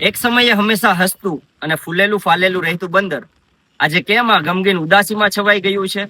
એક સમયે હંમેશા હસતું અને ફૂલેલું ફાલેલું રહેતું બંદર આજે કેમ આ ગમગીન ઉદાસીમાં છવાઈ ગયું છે?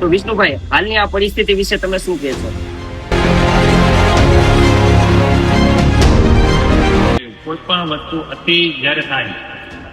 તો વિષ્ણુભાઈ, હાલની આ પરિસ્થિતિ વિશે તમે શું કહેશો? કોઈ પણ વસ્તુ અતિ જ્યારે થાય,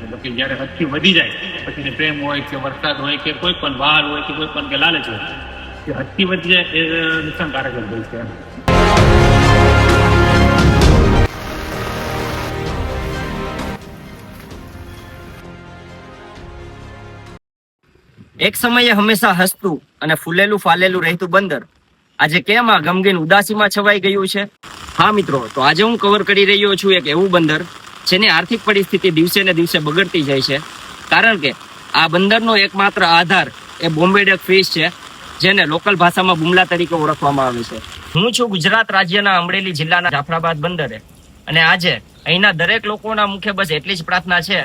મતલબ કે જ્યારે હદથી વધી જાય, પછી પ્રેમ હોય કે વરસાદ હોય કે કોઈ પણ બહાર હોય કે કોઈ પણ કે લાલચ હોય, કે હદથી વધી જાય એ નુકસાનકારક જ હોય છે. એક સમયે હંમેશા હસતું અને ફૂલેલું ફાલેલું રહેતું બંદર આજે કેમ આ ગમગીન ઉદાસીમાં છવાઈ ગયું છે? હા મિત્રો, તો આજે હું કવર કરી રહ્યો છું એક એવું બંદર જેની આર્થિક પરિસ્થિતિ દિવસે ને દિવસે બગડતી જાય છે, કારણ કે આ બંદરનો એકમાત્ર આધાર એ બોમ્બે ડક ફિશ છે, જેને લોકલ ભાષામાં બુમલા તરીકે ઓળખવામાં આવે છે. હું છું ગુજરાત રાજ્યના અમરેલી જિલ્લાના જાફરાબાદ બંદરે, અને આજે અહીંના દરેક લોકોના મુખે બસ એટલી જ પ્રાર્થના છે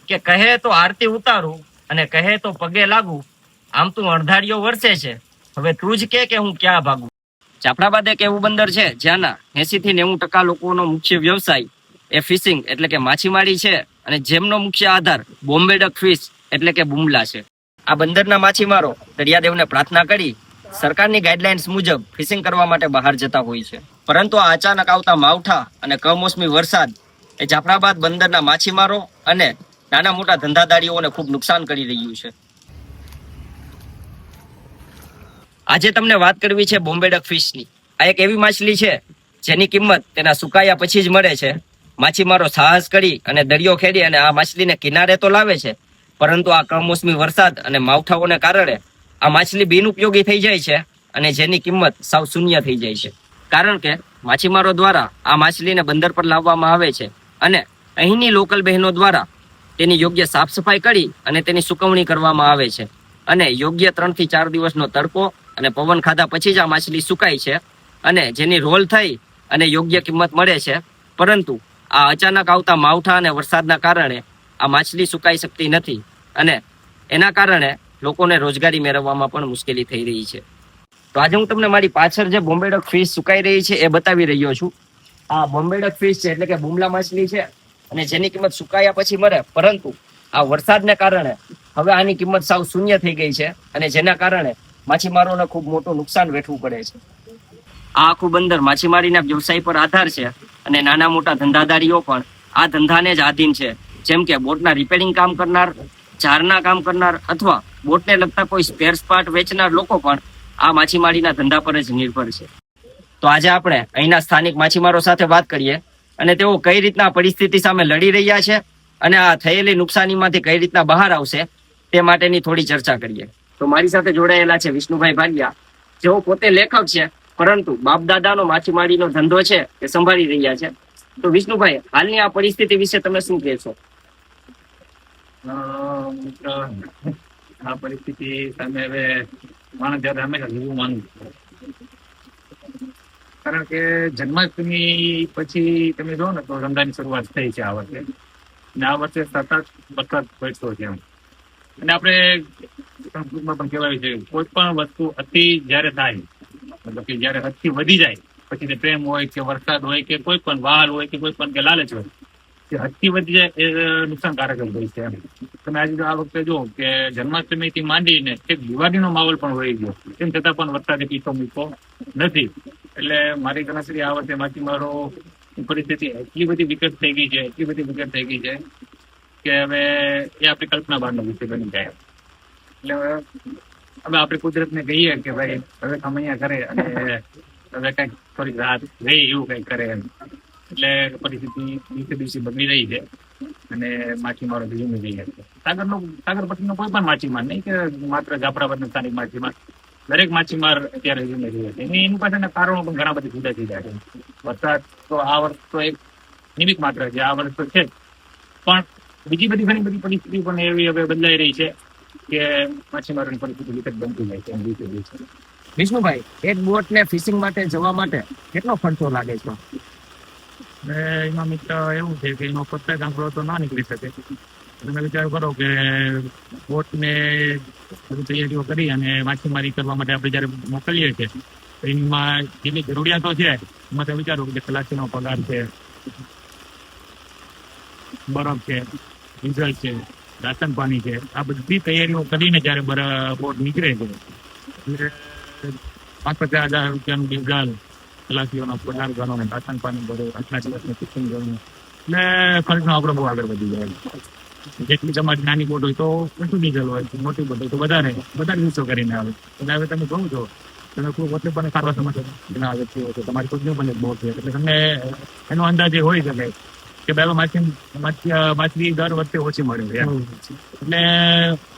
કે કહે તો આરતી ઉતારું અને કહે તો પગે લાગુ, આમ તું અણધાર્યો વરસે છે, હવે તું જ કે હું ક્યાં ભાગું. જાફરાબાદ એક એવું બંદર છે જ્યાંના 80 થી 90% લોકોનો મુખ્ય વ્યવસાય એ ફિશિંગ એટલે કે માછીમારી છે, અને જેમનો મુખ્ય આધાર બોમ્બે ડક ફિશ એટલે કે બુમલા છે. આ બંદરના માછીમારો દરિયાદેવને પ્રાર્થના કરી સરકારની ગાઈડલાઇન્સ મુજબ ફિશિંગ કરવા માટે બહાર જતા હોય છે, પરંતુ આ અચાનક આવતા માવઠા અને કમોસમી વરસાદ એ જાફરાબાદ બંદરના માછીમારો અને નાના મોટા ધંધાદારીઓને ખૂબ નુકસાન કરી રહ્યું છે. આજે તમને વાત કરવી છે બોમ્બે ડક ફિશની. આ એક એવી માછલી છે જેની કિંમત તેના સુકાયા પછી જ મળે છે. માછીમારો સાહસ કરી અને દરિયો ખેડી અને આ માછલીને કિનારે તો લાવે છે, પરંતુ આ કમોસમી વરસાદ અને માવઠાઓને કારણે આ માછલી બિનઉપયોગી થઈ જાય છે, અને જેની કિંમત સાવ શૂન્ય થઈ જાય છે, કારણ કે માછીમારો દ્વારા આ માછલીને બંદર પર લાવવામાં આવે છે, અને અહીંની લોકલ બહેનો દ્વારા તેની યોગ્ય સાફ સફાઈ કરી અને તેની સુકવણી કરવામાં આવે છે, અને યોગ્ય 3 થી 4 દિવસનો તડકો અને પવન ખાધા પછી જ આ માછલી સુકાય છે, અને જેની રોલ થઈ અને યોગ્ય કિંમત મળે છે. પરંતુ આ અચાનક આવતા માવઠા અને વરસાદના કારણે આ માછલી સુકાઈ શકતી નથી, અને એના કારણે લોકોને રોજગારી મેળવવામાં પણ મુશ્કેલી થઈ રહી છે. તો આજે હું તમને મારી પાછળ જે બોમ્બે ડક ફિશ સુકાઈ રહી છે એ બતાવી રહ્યો છું. આ બોમ્બે ડક ફિશ છે એટલે કે બુમલા માછલી છે, અને જેની કિંમત સુકાયા પછી મળે, પરંતુ આ વરસાદને કારણે હવે આની કિંમત સાવ શૂન્ય થઈ ગઈ છે, અને જેના કારણે માછીમારોને ખૂબ મોટું નુકસાન વેઠવું પડે છે. આ આખું બંદર માછીમારીના વ્યવસાય પર આધાર છે, અને નાના મોટા ધંધાદારીઓ પણ આ ધંધાને જ આધીન છે, જેમ કે બોટના રિપેરિંગ કામ કરનાર, ઝારના કામ કરનાર, અથવા બોટને લગતા કોઈ સ્પેર્સ પાર્ટ વેચનાર લોકો પણ આ માછીમારીના ધંધા પર જ નિર્ભર છે. તો આજે આપણે અહીંના સ્થાનિક માછીમારો સાથે વાત કરીએ, અને તેઓ કઈ રીતના પરિસ્થિતિ સામે લડી રહ્યા છે અને આ થયેલી નુકસાનીમાંથી કઈ રીતના બહાર આવશે તે માટેની થોડી ચર્ચા કરીએ. તો મારી સાથે જોડાયેલા છે વિષ્ણુભાઈ ભાલિયા, જેઓ પોતે લેખક છે, પરંતુ બાપ દાદાનો માછીમારીનો ધંધો છે એ સંભાળી રહ્યા છે. તો વિષ્ણુભાઈ, હાલની આ પરિસ્થિતિ વિશે તમે શું કહેશો? આ પરિસ્થિતિ સામે હવે માણસ જયારે હંમેશા જીવવું માનવું, કારણ કે જન્માષ્ટમી પછી તમે જો ને તો ધંધાની શરૂઆત થઈ છે આ વર્ષે, અને આ વર્ષે સતત વરસાદ પડતો છે એમ. અને આપણે સંસ્કૃતમાં પણ કહેવાય છે, કોઈ પણ વસ્તુ અતિ જ્યારે થાય, મતલબ કે જ્યારે હદથી વધી જાય, પછી પ્રેમ હોય કે વરસાદ હોય કે કોઈ પણ બહાર હોય કે કોઈ પણ કે લાલચ હોય, કે હદથી વધી જાય એ નુકસાનકારક જ હોય છે એમ. તમે આજે આ વખતે જો કે જન્માષ્ટમી થી માંડીને એક દિવાળીનો માહોલ પણ વહી ગયો, તેમ છતાં પણ વરસાદે પીછો મૂકો નથી. એટલે મારી ગણતરી આ વખતે માછીમારો પરિસ્થિતિ એટલી બધી વિકટ થઈ ગઈ છે, એટલી બધી વિકટ થઈ ગઈ છે કે હવે એ આપણી કલ્પના બહારનો વિષય બની જાય. એટલે હવે આપણે કુદરતને કહીએ કે ભાઈ હવે ખમૈયા કરે અને હવે કંઈક થોડીક રાહત રહી એવું કંઈક કરે એમ. એટલે પરિસ્થિતિ દિવસે દિવસે બગડી રહી છે, અને માછીમારો ધીમી રહી છે. સાગર પટ્ટીનો કોઈ પણ માછીમાર નહીં કે માત્ર જાફરાબાદનો સ્થાનિક માછીમાર, દરેક માછીમાર અત્યારે ધીમે રહી છે. એની પાછળના કારણો પણ ઘણા બધા જુદા જુદા છે. વરસાદ તો આ વર્ષ તો એક નિમિત્ત માત્ર છે, આ વર્ષ તો છે જ, પણ બીજી બધી ઘણી બધી પરિસ્થિતિ પણ એવી હવે બદલાઈ રહી છે કે માછીમારોની પરિસ્થિતિ વિકટ બનતી જાય છે દિવસે દિવસે. વિષ્ણુભાઈ, એક બોટને ફિશિંગ માટે જવા માટે કેટલો ખર્ચો લાગે છે? અને એમાં મિત્ર એવું છે કે એનો પ્રત્યેક આંકડો તો ના નીકળી શકે. તમે વિચાર કરો કે બોટને બધી તૈયારીઓ કરી અને માછીમારી કરવા માટે આપણે જયારે મોકલીએ છીએ તો એમાં જેટલી જરૂરિયાતો છે એમાં તમે વિચારો કે ખલાસીનો પગાર છે, બરફ છે, ડીઝલ છે, રાશન પાણી છે, આ બધી તૈયારીઓ કરીને જયારે બોટ નીકળે છે એટલે 5,000-50,000 રૂપિયાનું ડીઝલ, ખલાસીઓનો પગાર ગણો ને રાશન પાણી ભરો, આટલા દિવસનું ટિફિન ગણો એટલે ખર્ચનો આંકડો બહુ આગળ વધી જાય. જેટલી તમારી નાની બોટ હોય તો ઓછું ડીઝલ હોય, મોટી બોટ હોય તો વધારે યુઝ કરીને આવે. એટલે હવે તમે કહો છો તમે કોઈ વચ્ચે પણ સારવાર સમસ્યા વ્યક્તિઓ છે, તમારી ખુદની પણ એક બોટ છે એટલે તમને એનો અંદાજે હોય શકે કે પહેલો માછલી દર વખતે ઓછી મળે છે એમ. એટલે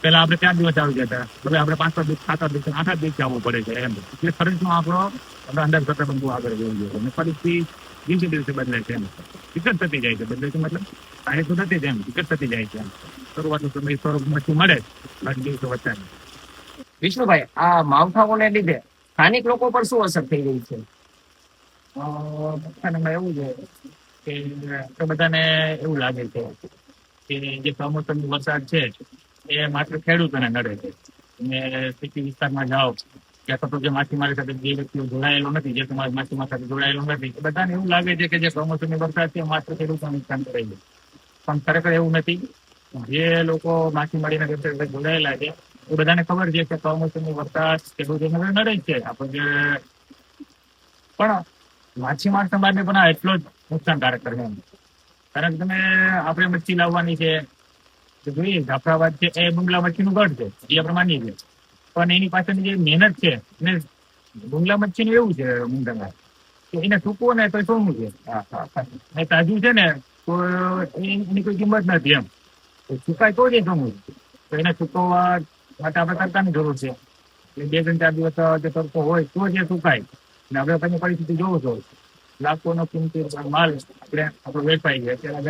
પેલા આપણે 4 દિવસ આવી જતા, હવે આપણે 5 દિવસ, 7 દિવસ, 8 દિવસ આવવું પડે છે એમ. એટલે ખર્ચનો આંકડો આપણે અંદાજ કરતા પણ બહુ આગળ જવું જોઈએ અને ફરીથી દિવસે દિવસે બદલાય છે એમ. વિકટ થતી જાય છે, બદલાય છે મતલબ સારી તો નથી જ એમ, વિકટ થતી જાય છે એમ. શરૂઆતનો સમય સ્વરૂપ માંથી મળે બાકી દિવસો વધતા જાય. વિષ્ણુભાઈ, આ માવઠાઓને લીધે સ્થાનિક લોકો પર શું અસર થઈ રહી છે? બધાને એવું છે કે આપણે બધાને એવું લાગે છે કે જે કમોસમી વરસાદ છે એ માત્ર ખેડૂતોને નડે છે. અને સિટી વિસ્તારમાં જાઓ ત્યાં તો જે માછીમારી સાથે જે વ્યક્તિઓ જોડાયેલો નથી, જે સમાજ માછીમારી સાથે જોડાયેલો નથી, એ બધાને એવું લાગે છે કે જે કમોસમી વરસાદ છે માત્ર ખેડૂતોને નુકસાન કરે છે. પણ ખરેખર એવું નથી. જે લોકો માછીમારીના વ્યવસાય સાથે જોડાયેલા છે એ બધાને ખબર છે કે કમોસમી વરસાદ ખેડૂતોને નડે જ છે. આપણે પણ માછીમાર સમાજને પણ આ એટલો જ નુકસાનકારક કરે એમ. કારણ કે આપણે મચ્છી લાવવાની છે તો જોઈએ જાફરાબાદ છે એ બંગલા મચ્છીનું ગઢ છે, એ આપણે માનીએ છીએ. પણ એની પાછળની જે મહેનત છે એને બંગલા મચ્છીનું એવું છે મુંડામાં કે એને સૂકવો ને તો સોનું છે, એ તાજું છે ને તો એની કોઈ કિંમત નથી એમ. સુકાય તો જ એ સોનું છે. તો એને સુકવવા માટે આપણે તડકાની જરૂર છે. 2-4 દિવસ જે તડકો હોય તો જ એ સુકાય. અને હવે તમે પરિસ્થિતિ જોવો છો, લાખોનો કિંમતી માલ આપણો વેચાઈ છે. અત્યારે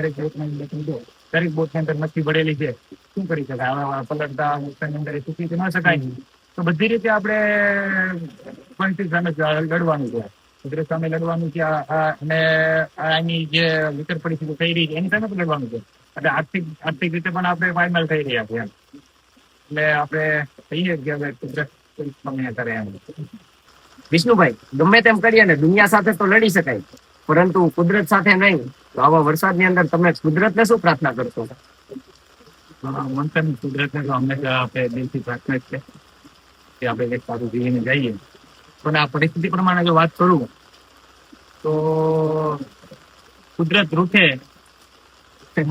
દરેક બોટની અંદર મચ્છી ભરેલી છે, શું કરી શકાય? આવા પલટતા નુકસાનની અંદર એ ચૂકી તો ન શકાય. તો બધી રીતે આપણે પરિસ્થિતિ સામે લડવાનું છે, કુદરત સામે લડવાનું છે અને આની જે વિકટ પરિસ્થિતિ થઈ રહી છે એની સામે પણ લડવાનું છે. એટલે આર્થિક રીતે પણ આપણે પાયમાલ થઈ રહ્યા છીએ એમ. એટલે આપણે કહીએ કે હવે કુદરત સામે કરે એમ. વિષ્ણુભાઈ, ગમે તેમ કરીએ ને દુનિયા સાથે તો લડી શકાય, પરંતુ કુદરત સાથે નહીં. તો આવા વરસાદની અંદર તમે કુદરતને શું પ્રાર્થના કરશો? મનસન કુદરતને તો હંમેશા આપણે દિલથી પ્રાર્થના જ છે કે આપણે એક સારું જીવીને જઈએ. પણ આ પરિસ્થિતિ પ્રમાણે જો વાત કરું તો કુદરત રૂઠે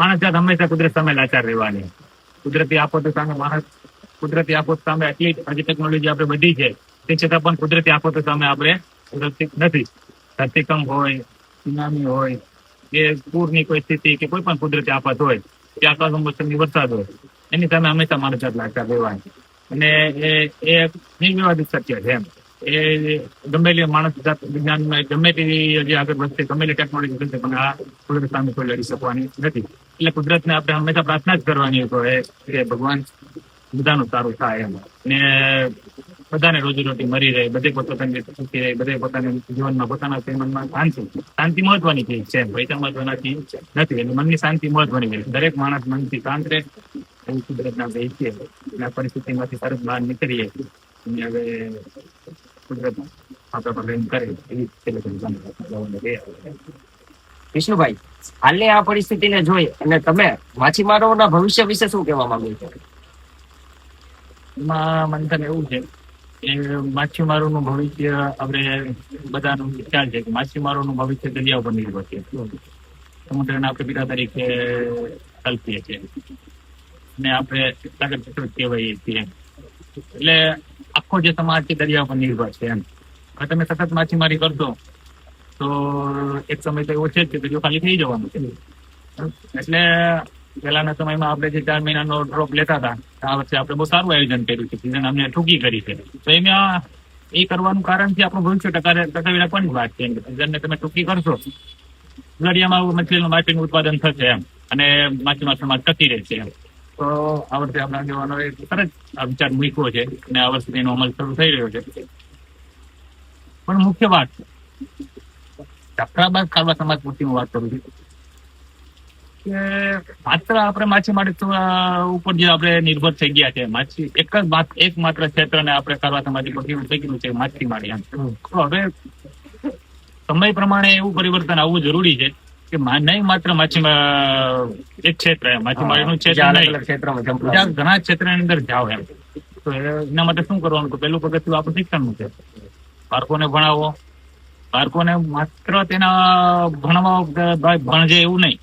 માણસ જાત હંમેશા કુદરત સામે લાચાર રહેવાની. કુદરતી આફતો સામે કુદરતી આફત સામે એટલી હજી ટેકનોલોજી આપણે બધી છે તે છતાં પણ કુદરતી આફતો સામે આપણે સુરક્ષિત નથી. ધરતીકંપ હોય, સુનામી હોય, કે પૂરની કોઈ સ્થિતિ કે કોઈ પણ કુદરતી આફત હોય, ત્યાં કમોસમી વરસાદ હોય, એની સામે હંમેશા માણસ જાત લાચાર રહેવાની. અને એ નિર્વિવાદિત સત્ય છે એમ. એ ગમે માણસ જાત વિજ્ઞાનમાં ગમે તેવી જે આગળ વધશે, ગમે તે ટેકનોલોજી બનશે, પણ આ કુદરત સામે કોઈ લડી શકવાની નથી. એટલે કુદરતને આપણે હંમેશા પ્રાર્થના જ કરવાની હોય કે ભગવાન બધાનું સારું થાય એમ. ને બધાને રોજીરોટી મળી રહે, બધે પોતાની રીતે સુખી રહે, બધે પોતાના જીવનમાં પોતાના મનમાં શાંતિ મહત્વની ચીજ છે. પૈસા મહત્વના ચીજ નથી. એટલે મનની શાંતિ મહત્વની છે. દરેક માણસ મનથી શાંત રહે એવું કુદરતના આપણે ઈચ્છીએ. અને આ પરિસ્થિતિમાંથી તરત બહાર નીકળીએ અને હવે કુદરત આપણા પર પ્રેમ કરે એવી વિષ્ણુભાઈ, હાલની આ પરિસ્થિતિને જોઈ અને તમે માછીમારોના ભવિષ્ય વિશે શું કહેવા માંગો છો? એમાં મંથન એવું છે કે માછીમારોનું ભવિષ્ય આપણે બધાનું ખ્યાલ છે કે માછીમારોનું ભવિષ્ય દરિયા ઉપર નિર્ભર છે. સમુદ્રના આપણે પિતા તરીકે કલ્પીએ છીએ ને આપણે સાગર ચક્ર કહેવાય છીએ. એટલે આખો જે સમાજ છે દરિયા ઉપર નિર્ભર છે એમ. હવે તમે સતત માછીમારી કરશો તો એક સમય તો એવો છે જ કે દરિયો ખાલી થઈ જવાનું છે. એટલે પહેલાના સમયમાં આપણે જે 4 મહિનાનો ડ્રોપ લેતા હતા, આ વર્ષે આપણે બહુ સારું આયોજન કર્યું છે. સીઝન અમને ટૂંકી કરી છે. તો એમાં એ કરવાનું કારણ છે આપણું ભવિષ્ય ટકાવી રાખવાની વાત છે. સીઝનને તમે ટૂંકી કરશો, દરિયામાં માછલીનું ઉત્પાદન થશે એમ અને માછીમાર સમાજ ટકી રહેશે એમ. તો આ વર્ષે આપણા આગેવાનો એક સરસ વિચાર મૂક્યો છે અને આ વર્ષે એનો અમલ શરૂ થઈ રહ્યો છે. પણ મુખ્ય વાત જાફરાબાદ ખારવા સમાજ પૂરતી હું વાત કરું છું કે માત્ર આપણે માછીમારી ઉપર જે આપણે નિર્ભર થઈ ગયા છે, એક માત્ર ક્ષેત્રને આપણે ખારવા સમાજ પરથી થઈ ગયું છે માછીમારી એમ. તો હવે સમય પ્રમાણે એવું પરિવર્તન આવવું જરૂરી છે કે નહીં માત્ર એક ક્ષેત્ર માછીમારીનું ક્ષેત્ર અલગ નહીં, અલગ ક્ષેત્રમાં બીજા ઘણા ક્ષેત્રની અંદર જાઓ એમ. તો એના માટે શું કરવાનું? તો પહેલું પગથિયું આપણું શિક્ષણનું છે. બાળકોને ભણાવો, બાળકોને માત્ર તેના ભણવા ભણજે એવું નહીં,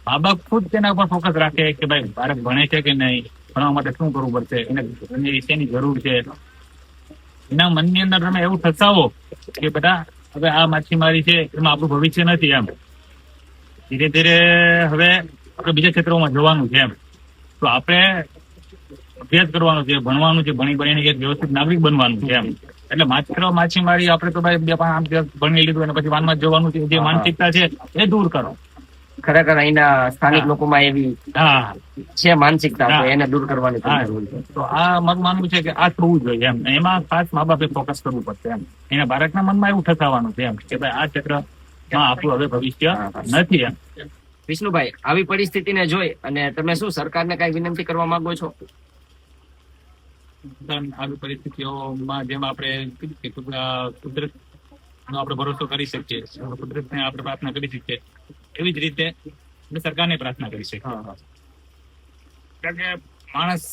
મા બાપ ખુદ તેના પર ફોકસ રાખે કે ભાઈ બાળક ભણે છે કે નહીં, ભણવા માટે શું કરવું પડશે, એને શેની જરૂર છે. એના મનની અંદર તમે એવું ઠસાવો કે બધા હવે આ માછીમારી છે એમાં આપણું ભવિષ્ય નથી એમ. ધીરે ધીરે હવે આપણે બીજા ક્ષેત્રોમાં જવાનું છે એમ. તો આપણે અભ્યાસ કરવાનો છે, ભણવાનું છે, ભણીને એક વ્યવસ્થિત નાગરિક બનવાનું છે એમ. એટલે માત્ર માછીમારી આપણે તો ભાઈ 2-5 ભણી લીધું અને પછી વાનમાં જ જવાનું છે, જે માનસિકતા છે એ દૂર કરો. ખરેખર અહીંના સ્થાનિક લોકોમાં એવી હા છે માનસિકતા, તો એને દૂર કરવાની જરૂર છે. તો આ મારું માનવું છે કે આ થવું જોઈએ એમ. એમાં ખાસ મા બાપે ફોકસ કરવું પડશે એમ. એના બાળકના મનમાં એવું ઠસાવાનું છે એમ કે ભાઈ આ ક્ષેત્રમાં આપણું હવે ભવિષ્ય નથી એમ. વિષ્ણુભાઈ, આવી પરિસ્થિતિને જોઈ અને તમે શું સરકારને કઈ વિનંતી કરવા માંગો છો? આવી પરિસ્થિતિઓમાં જેમ આપણે કીધું કે કુદરત નો આપણે ભરોસો કરી શકીએ, કુદરતને આપણે પ્રાર્થના કરી શકીએ, એવી જ રીતે આપણે સરકારને પ્રાર્થના કરી શકીએ. કારણ કે માણસ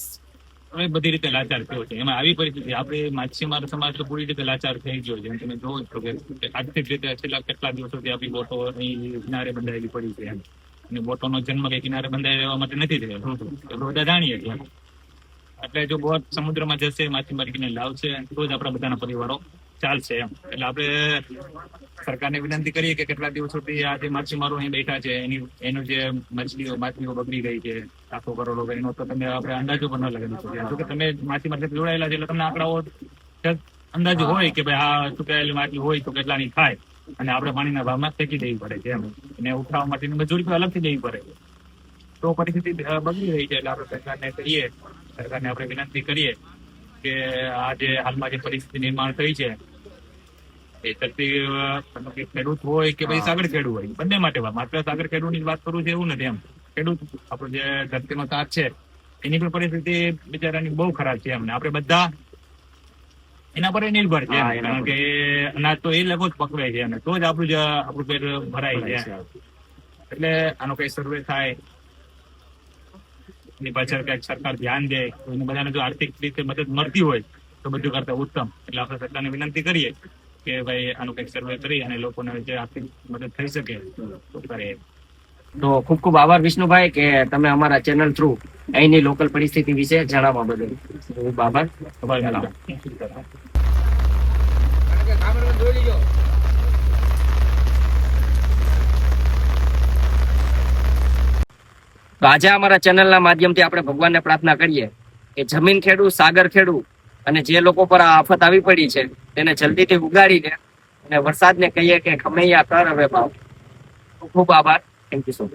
હવે બધી રીતે લાચાર થયો છે. એમાં આવી પરિસ્થિતિ આપણે માછીમાર સમાજ તો પૂરી રીતે લાચાર થઈ ગયો છે. તમે જોવો છો કે આર્થિક રીતે છેલ્લા કેટલા દિવસોથી આપણી બોટો અહીં કિનારે બંધાયેલી પડી છે એમ. અને બોટોનો જન્મ કે કિનારે બંધાઈ રહેવા માટે નથી થયો, આપણે બધા જાણીએ છીએ. એટલે જો બોટ સમુદ્રમાં જશે, માછીમારી કરીને લાવશે, તો જ આપણા બધાના પરિવારો ચાલશે એમ. એટલે આપણે સરકારને વિનંતી કરીએ કે કેટલા દિવસોથી આ જે માછીમારો અહીં બેઠા છે એનું જે માછલીઓ બગડી ગઈ છે લાખો કરોડો, એનો તો તમે આપણે અંદાજો પણ ન લગાવી શકીએ. જો કે તમે માછીમાર સાથે જોડાયેલા છે એટલે તમને આંકડાઓ અંદાજો હોય કે ભાઈ આ ચૂકાયેલી માછલી હોય તો કેટલાની થાય, અને આપણે પાણીના ભાવમાં ફેંકી દેવી પડે છે એમ. એને ઉઠાવવા માટેની મજૂરી પણ અલગથી દેવી પડે. તો પરિસ્થિતિ બગડી રહી છે. એટલે આપણે સરકારને આપણે વિનંતી કરીએ કે આ જે હાલમાં જે પરિસ્થિતિ નિર્માણ થઈ છે એ ખેડૂત હોય કે ભાઈ સાગર ખેડૂત હોય, બંને માટે માત્ર સાગર ખેડૂતની જ વાત કરું છું એવું નથી એમ. ખેડૂત આપણો જે ધરતીનો તાત છે એની પણ પરિસ્થિતિ બિચારાની બહુ ખરાબ છે એમ. આપણે બધા એના પર નિર્ભર છે કારણ કે અનાજ તો એ લોકો જ પકવે છે અને તો જ આપણું પેટ ભરાય છે. એટલે આનો કઈ સર્વે થાય, એની પાછળ કઈક સરકાર ધ્યાન દે, એને બધાને જો આર્થિક રીતે મદદ મળતી હોય તો બધું કરતા ઉત્તમ. એટલે આપણે સરકારને વિનંતી કરીએ કે ભાઈ આનું કઈક સર્વે કરી અને લોકોને જે આર્થિક મદદ થઈ શકે તો કરે. તો ખૂબ ખૂબ આભાર વિષ્ણુભાઈ કે તમે અમારા ચેનલ થ્રુ અહીંની લોકલ પરિસ્થિતિ વિશે જણાવવા બદલ. ખૂબ આભાર. તો આજે અમારા ચેનલના માધ્યમથી આપણે ભગવાનને પ્રાર્થના કરીએ કે જમીન ખેડૂ, સાગર ખેડૂ અને જે લોકો પર આ આફત આવી પડી છે તેને જલ્દીથી ઉગાડી દે અને વરસાદને કહીએ કે ખમૈયા કર હવે ભાવ. ખૂબ ખૂબ આભાર. Thank you so much.